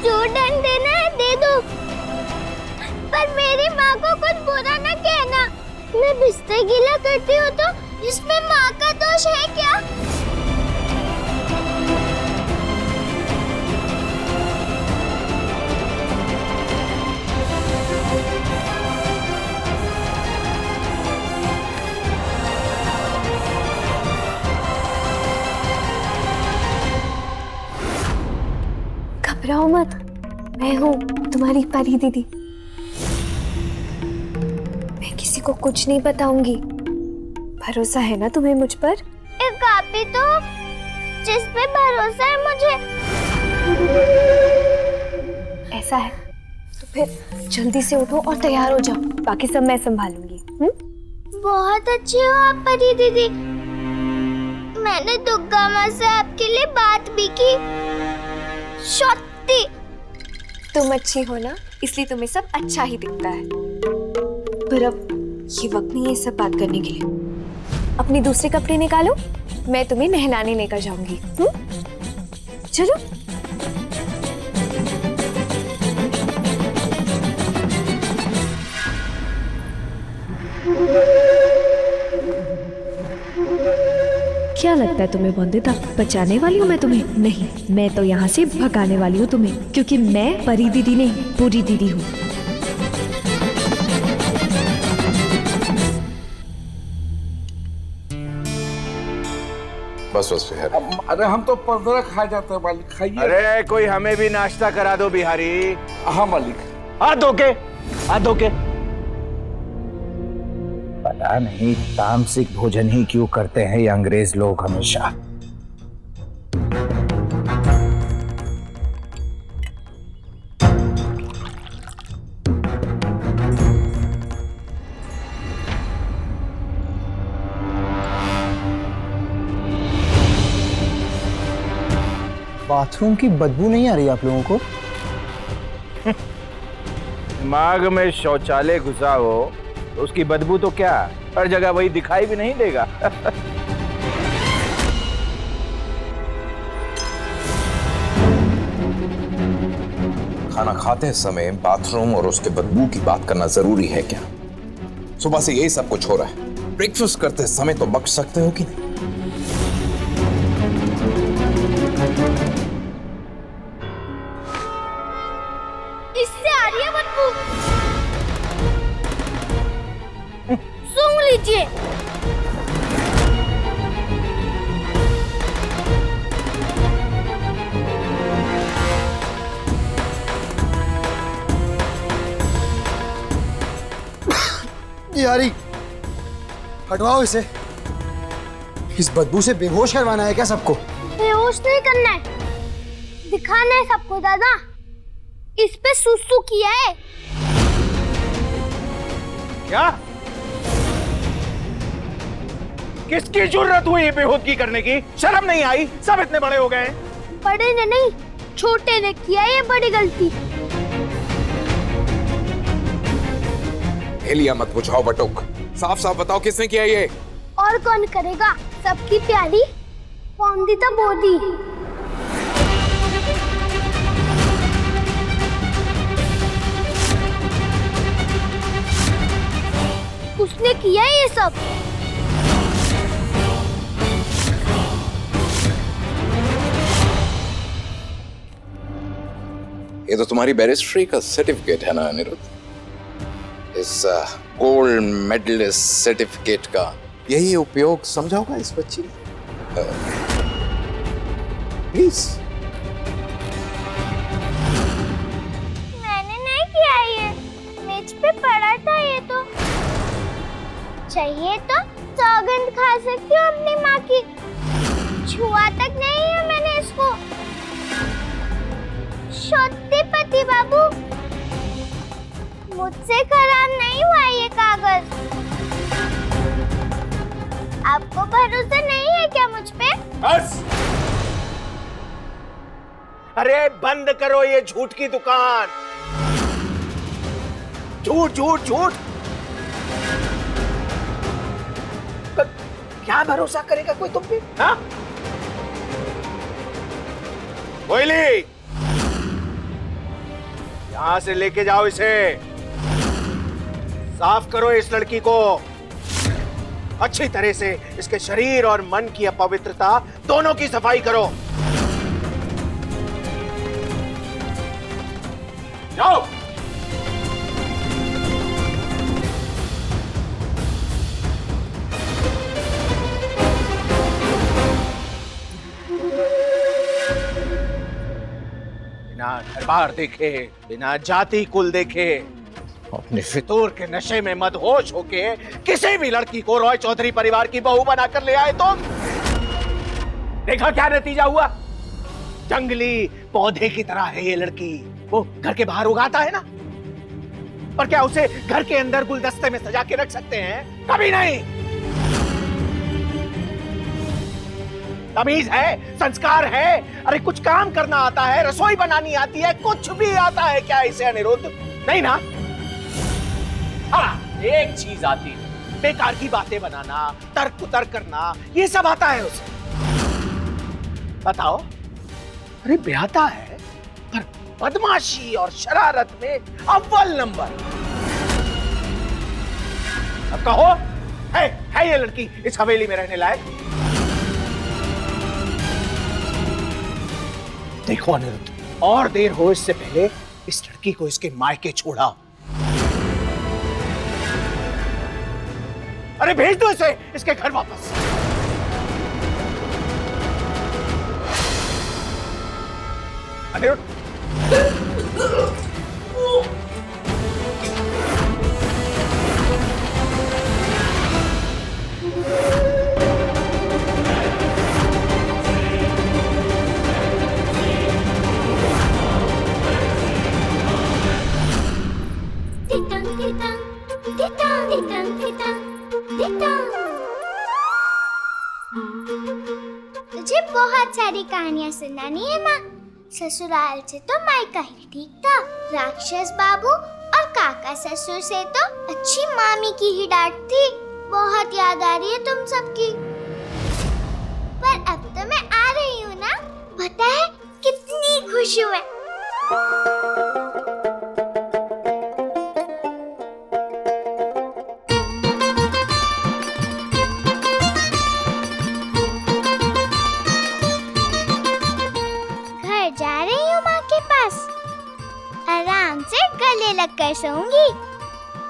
जो दंड देना है दे दो, पर मेरी माँ को कुछ बुरा न कहना। मैं बिस्तर गीला करती हूँ तो इसमें माँ का दोष है क्या? घबराओ मत, मैं हूँ तुम्हारी परी दीदी। मैं किसी को कुछ नहीं बताऊंगी। भरोसा है ना तुम्हें मुझ पर? एक आप ही तो जिस पे भरोसा है मुझे। ऐसा है तो फिर जल्दी से उठो और तैयार हो जाओ, बाकी सब मैं संभालूंगी। बहुत अच्छी हो आप परी दीदी। मैंने दुर्गा माँ से आपके लिए बात भी की। सत्य तुम अच्छी हो ना, इसलिए तुम्हें सब अच्छा ही दिखता है। पर अब ये वक्त नहीं है सब बात करने के लिए। अपने दूसरे कपड़े निकालो, मैं तुम्हें नहलाने लेकर जाऊंगी। चलो। क्या लगता है तुम्हें वंदिता, बचाने वाली हूँ मैं तुम्हें? नहीं, मैं तो यहाँ से भगाने वाली हूँ तुम्हें, क्योंकि मैं परी दीदी नहीं पूरी दीदी हूँ। बस बस बिहारी। अरे हम तो 15 खा जाते हैं मालिक, खाइए। अरे कोई हमें भी नाश्ता करा दो बिहारी। हाँ मालिक। हाथ धो के, हाथ धो के। पता नहीं तामसिक भोजन ही क्यों करते हैं ये अंग्रेज लोग हमेशा। बाथरूम की बदबू नहीं आ रही आप लोगों को? दिमाग में शौचालय घुसा हो तो उसकी बदबू तो क्या, हर जगह वही दिखाई भी नहीं देगा। खाना खाते समय बाथरूम और उसके बदबू की बात करना जरूरी है क्या? सुबह से यही सब कुछ हो रहा है। ब्रेकफास्ट करते समय तो बच सकते हो कि नहीं? इससे आ रही है बदबू। सूंघ लीजिए। यारी हटवाओ इसे। इस बदबू से बेहोश करवाना है क्या सबको? बेहोश नहीं करना है, दिखाना है सबको। दादा इस पे सुसु किया है। क्या? किसकी जरूरत हुई बेहूदगी करने की? शर्म नहीं आई? सब इतने बड़े हो गए। बड़े ने नहीं, छोटे ने किया ये बड़ी गलती। हेलिया मत बुझाओ बटुक, साफ साफ बताओ किसने किया ये? और कौन करेगा? सबकी प्यारी वंदिता बोधी। उसने किया ये सब। ये तो तुम्हारी बैरिस्ट्री का सर्टिफिकेट है ना अनिरुद्ध? इस गोल्ड मेडलिस्ट सर्टिफिकेट का यही उपयोग समझा होगा इस बच्ची ने। प्लीज। मैंने नहीं किया ये, मेज पे पड़ा था ये तो। चाहिए तो सौगंध खा सकती हूँ अपनी माँ की। छुआ तक नहीं है मैंने इसको। सत्य पति बाबू, मुझसे खराब नहीं हुआ ये कागज। आपको भरोसा नहीं है क्या मुझ पे? बस। अरे बंद करो ये झूठ की दुकान। झूठ झूठ झूठ। क्या भरोसा करेगा कोई तुम पे? हाँ? कोयली, यहाँ से लेके जाओ इसे। साफ करो इस लड़की को अच्छी तरह से। इसके शरीर और मन की अपवित्रता दोनों की सफाई करो। जाओ। बिना घर बार देखे, बिना जाति कुल देखे, अपने फितूर के नशे में मदहोश होके किसी भी लड़की को रॉय चौधरी परिवार की बहू बनाकर ले आए तुम। देखा क्या नतीजा हुआ? जंगली पौधे की तरह है ये लड़की। वो घर के बाहर उगाता है ना, पर क्या उसे घर के अंदर गुलदस्ते में सजा के रख सकते हैं? कभी नहीं। तमीज है, संस्कार है, अरे कुछ काम करना आता है, रसोई बनानी आती है, कुछ भी आता है क्या इसे अनिरुद्ध? नहीं ना। हाँ, एक चीज आती है, बेकार की बातें बनाना, तर्क कुतर्क करना, ये सब आता है उसे। बताओ, अरे ब्याहता है पर बदमाशी और शरारत में अव्वल नंबर। अब कहो, है ये लड़की इस हवेली में रहने लायक? देखो अनिरुद्ध, और देर हो इससे पहले इस लड़की को इसके मायके छोड़ाओ। अरे भेज दो इसे इसके घर वापस। अनिरुद्ध, तुझे बहुत सारी कहानियां सुनानी है माँ। ससुराल से तो मायका ही ठीक था, राक्षस बाबू और काका ससुर से तो अच्छी मामी की ही डांट थी। बहुत याद आ रही है तुम सबकी। पर अब तो मैं आ रही हूँ ना, पता है कितनी खुश हूँ मैं। जा रही हूँ माँ के पास, आराम से गले लगकर सोऊंगी।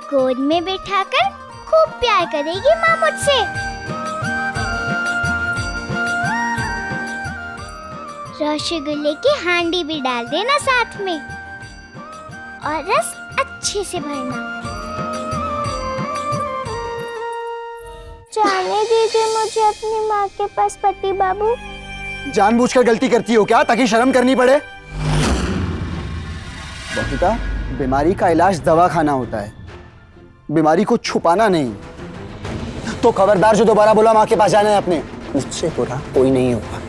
गोद में बिठाकर खूब प्यार करेगी माँ मुझसे। रसगुल्ले की हांडी भी डाल देना साथ में, और रस अच्छे से भरना। जाने दीजिए मुझे अपनी माँ के पास पति बाबू। जानबूझकर गलती करती हो क्या ताकि शर्म करनी पड़े? बबीता, बीमारी का इलाज दवा खाना होता है, बीमारी को छुपाना नहीं। तो खबरदार जो दोबारा बोला माँ के पास जाना है अपने। मुझसे बुरा कोई नहीं होगा।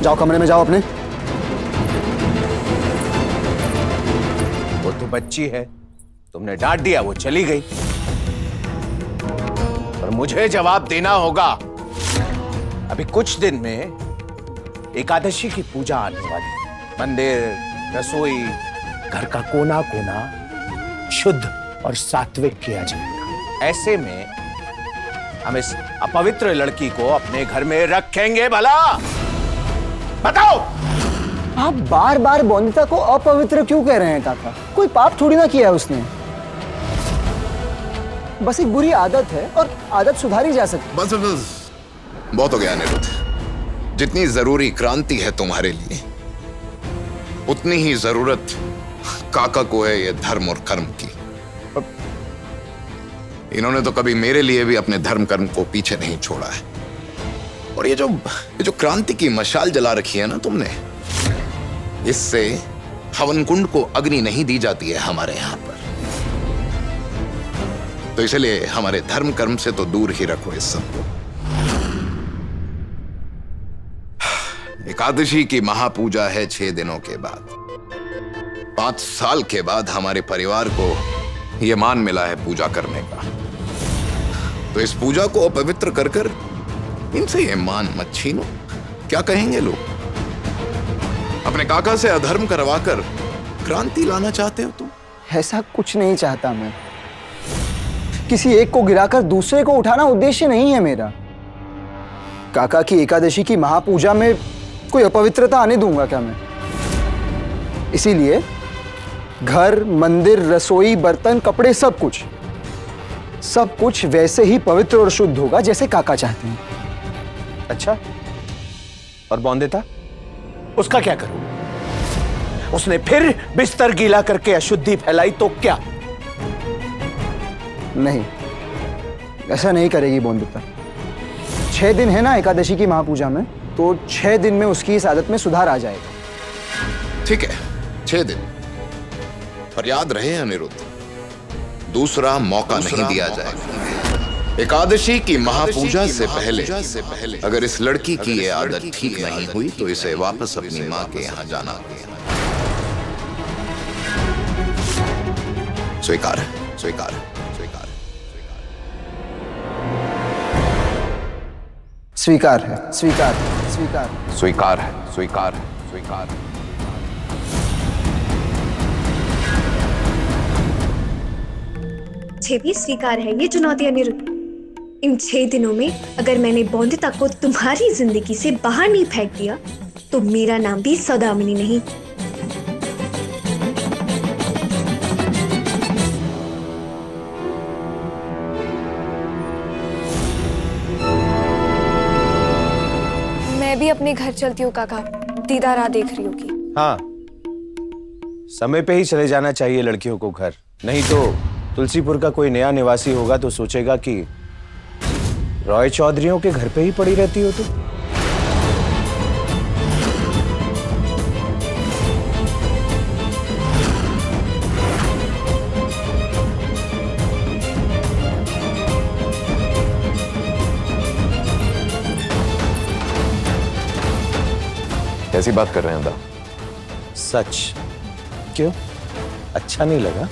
जाओ कमरे में जाओ अपने। वो तो बच्ची है, तुमने डांट दिया, वो चली गई। पर मुझे जवाब देना होगा। अभी कुछ दिन में एकादशी की पूजा आने वाली है। मंदिर, रसोई, घर का कोना कोना शुद्ध और सात्विक किया जाएगा। ऐसे में हम इस अपवित्र लड़की को अपने घर में रखेंगे भला? बताओ। आप बार बार बोनिता को अपवित्र क्यों कह रहे हैं काका? कोई पाप थोड़ी ना किया है उसने, बस एक बुरी आदत है और आदत सुधारी जा सकती है। बस बस, बहुत हो गया अनिरुद्ध। जितनी जरूरी क्रांति है तुम्हारे लिए, उतनी ही जरूरत काका को है ये धर्म और कर्म की। इन्होंने तो कभी मेरे लिए भी अपने धर्म कर्म को पीछे नहीं छोड़ा है। और ये जो क्रांति की मशाल जला रखी है ना तुमने, इससे हवन कुंड को अग्नि नहीं दी जाती है हमारे यहाँ पर। तो इसलिए हमारे धर्म कर्म से तो दूर ही रखो इस सबको। एकादशी की महापूजा है 6 दिनों के बाद। 5 साल के बाद हमारे परिवार को यह मान मिला है पूजा करने का। तो इस पूजा को अपवित्र कर कर इनसे ये मान मत छीनो। क्या कहेंगे लोग? अपने काका से अधर्म करवाकर क्रांति लाना चाहते हो तुम? ऐसा कुछ नहीं चाहता मैं। किसी एक को गिराकर दूसरे को उठाना उद्देश्य नहीं है मेरा। काका की एकादशी की महापूजा में कोई अपवित्रता आने दूंगा क्या मैं? इसीलिए घर, मंदिर, रसोई, बर्तन, कपड़े, सब कुछ वैसे ही पवित्र और शुद्ध होगा जैसे काका चाहते हैं। अच्छा, और बौंदेता, उसका क्या करूं? उसने फिर बिस्तर गीला करके अशुद्धि फैलाई तो क्या? नहीं, ऐसा नहीं करेगी बोंदिता। 6 दिन है ना एकादशी की महापूजा में, तो 6 दिन में उसकी इस आदत में सुधार आ जाएगा। ठीक है, 6 दिन। पर याद रहे अनिरुद्ध, दूसरा मौका नहीं दिया जाएगा। एकादशी की महापूजा से पहले अगर इस लड़की की ये आदत ठीक नहीं हुई तो इसे वापस अपनी माँ के यहाँ जाना। स्वीकार है, स्वीकार है, स्वीकार है, स्वीकार है, स्वीकार है, स्वीकार है। स्वीकार है, स्वीकार है, स्वीकार है। भी स्वीकार है ये चुनौती अनिरुद्ध। इन 6 दिनों में अगर मैंने बौंदिता को तुम्हारी जिंदगी से बाहर नहीं फेंक दिया तो मेरा नाम भी सौदामिनी नहीं। मैं भी अपने घर चलती हूँ काका, दीदा राह देख रही होगी। हाँ, समय पे ही चले जाना चाहिए लड़कियों को घर, नहीं तो तुलसीपुर का कोई नया निवासी होगा तो सोचेगा कि रॉय चौधरियों के घर पे ही पड़ी रहती हो तुम। कैसी बात कर रहे हैं दा? सच। क्यों, अच्छा नहीं लगा?